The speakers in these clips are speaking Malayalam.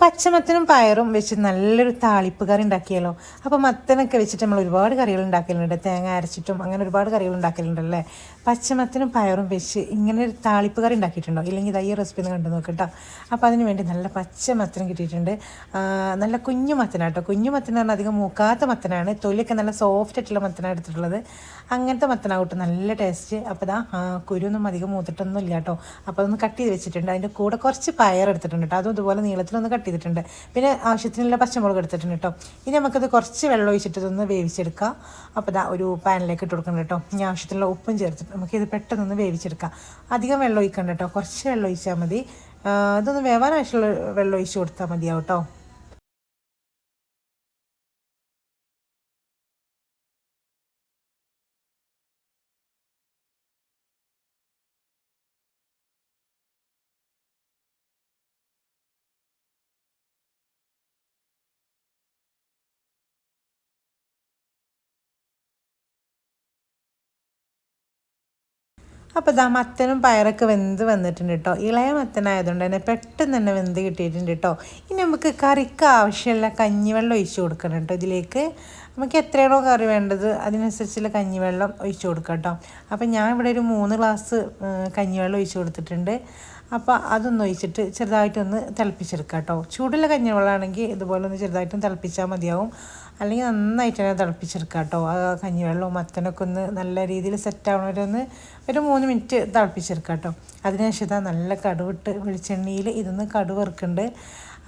പച്ചമത്തനും പയറും വെച്ച് നല്ലൊരു താളിപ്പ് കറി ഉണ്ടാക്കിയാലോ. അപ്പോൾ മത്തനൊക്കെ വെച്ചിട്ട് നമ്മൾ ഒരുപാട് കറികൾ ഉണ്ടാക്കലുണ്ട്, തേങ്ങ അരച്ചിട്ടും അങ്ങനെ ഒരുപാട് കറികൾ ഉണ്ടാക്കലുണ്ടല്ലേ. പച്ചമത്തനും പയറും വെച്ച് ഇങ്ങനെ ഒരു താളിപ്പ് കറി ഉണ്ടാക്കിയിട്ടുണ്ടോ? ഇല്ലെങ്കിൽ ഇതാ ഈ റെസിപ്പി ഒന്ന് കണ്ടു നോക്കട്ടോ. അപ്പോൾ അതിന് വേണ്ടി നല്ല പച്ചമത്തനും കിട്ടിയിട്ടുണ്ട്. നല്ല കുഞ്ഞു മത്തനാട്ടോ. കുഞ്ഞു മത്തൻ പറഞ്ഞാൽ അധികം മൂക്കാത്ത മത്തനാണ്. തൊലിയൊക്കെ നല്ല സോഫ്റ്റ് ആയിട്ടുള്ള മത്തനാണ് എടുത്തിട്ടുള്ളത്. അങ്ങനത്തെ മത്തനാവട്ടെ നല്ല ടേസ്റ്റ്. അപ്പോൾ ഇതാ കുരുവൊന്നും അധികം മൂത്തിട്ടൊന്നും ഇല്ല കേട്ടോ. അപ്പോൾ അതൊന്ന് കട്ട് ചെയ്ത് വെച്ചിട്ടുണ്ട്. അതിൻ്റെ കൂടെ കുറച്ച് പയർ എടുത്തിട്ടുണ്ട് കേട്ടോ. അതും ഇതുപോലെ നീളത്തിലൊന്ന് കട്ട് ചെയ്തിട്ടുണ്ട്. പിന്നെ ആവശ്യത്തിനുള്ള പച്ചമുളക് എടുത്തിട്ടുണ്ട് കേട്ടോ. ഇനി നമുക്കത് കുറച്ച് വെള്ളം ഒഴിച്ചിട്ട് ഇതൊന്ന് വേവിച്ചെടുക്കാം. അപ്പോൾ ഇതാ ഒരു പാനിലേക്ക് ഇട്ട് കൊടുക്കണം കേട്ടോ. ഇനി ആവശ്യത്തിനുള്ള ഉപ്പും ചേർത്തിട്ട് നമുക്കിത് പെട്ടെന്നൊന്ന് വേവിച്ചെടുക്കാം. അധികം വെള്ളം ഒഴിക്കണ്ട കേട്ടോ, കുറച്ച് വെള്ളം ഒഴിച്ചാൽ മതി. ഇതൊന്ന് വേവാൻ ആവശ്യമുള്ള വെള്ളം ഒഴിച്ച് കൊടുത്താൽ മതിയാവും കേട്ടോ. അപ്പോൾ ഇതാ മത്തനും പയറൊക്കെ വെന്ത് വന്നിട്ടുണ്ട് കേട്ടോ. ഇളയ മത്തനായതുകൊണ്ട് തന്നെ പെട്ടെന്ന് തന്നെ വെന്ത് കിട്ടിയിട്ടുണ്ട് കേട്ടോ. ഇനി നമുക്ക് കറിക്ക് ആവശ്യമുള്ള കഞ്ഞിവെള്ളം ഒഴിച്ച് കൊടുക്കണം കേട്ടോ. ഇതിലേക്ക് നമുക്ക് എത്രയാണോ കറി വേണ്ടത് അതിനനുസരിച്ചുള്ള കഞ്ഞിവെള്ളം ഒഴിച്ച് കൊടുക്കാം കേട്ടോ. അപ്പോൾ ഞാൻ ഇവിടെ ഒരു 3 ഗ്ലാസ് കഞ്ഞിവെള്ളം ഒഴിച്ച് കൊടുത്തിട്ടുണ്ട്. അപ്പോൾ അതൊന്ന് ഒഴിച്ചിട്ട് ചെറുതായിട്ടൊന്ന് തിളപ്പിച്ചെടുക്കാം കേട്ടോ. ചൂടുള്ള കഞ്ഞിവെള്ളമാണെങ്കിൽ ഇതുപോലെ ഒന്ന് ചെറുതായിട്ടൊന്ന് തിളപ്പിച്ചാൽ മതിയാവും. അല്ലെങ്കിൽ നന്നായിട്ട് തന്നെ തിളപ്പിച്ചെടുക്കാം കേട്ടോ. ആ കഞ്ഞിവെള്ളവും മത്തനൊക്കെ ഒന്ന് നല്ല രീതിയിൽ സെറ്റ് ആവണവരൊന്ന് ഒരു 3 മിനിറ്റ് തിളപ്പിച്ചെടുക്കാം കേട്ടോ. അതിനുശേഷം ഇതാ നല്ല കടുവിട്ട് വെളിച്ചെണ്ണയിൽ ഇതൊന്ന് കടുവ് വറുക്കുന്നുണ്ട്.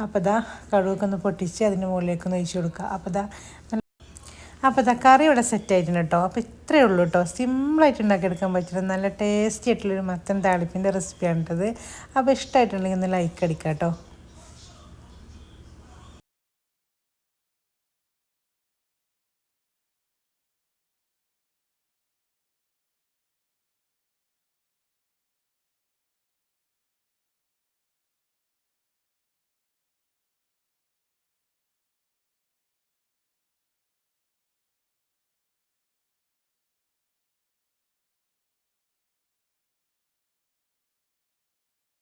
അപ്പോൾ ഇതാ കടുവൊക്കെ ഒന്ന് പൊട്ടിച്ച് അതിൻ്റെ മുകളിലേക്കൊന്ന് ഒഴിച്ച് കൊടുക്കുക. അപ്പോൾ ഇതാ കറി ഇവിടെ സെറ്റ് ആയിട്ടുണ്ട് കേട്ടോ. അപ്പോൾ ഇത്രയേ ഉള്ളൂ കേട്ടോ. സിമ്പിളായിട്ട് ഉണ്ടാക്കിയെടുക്കാൻ പറ്റുന്ന നല്ല ടേസ്റ്റി ആയിട്ടുള്ളൊരു മത്തൻ താളിപ്പിൻ്റെ റെസിപ്പിയാണിട്ടത്. അപ്പോൾ ഇഷ്ടമായിട്ടുണ്ടെങ്കിൽ ഒന്ന് ലൈക്ക് അടിക്കാം കേട്ടോ.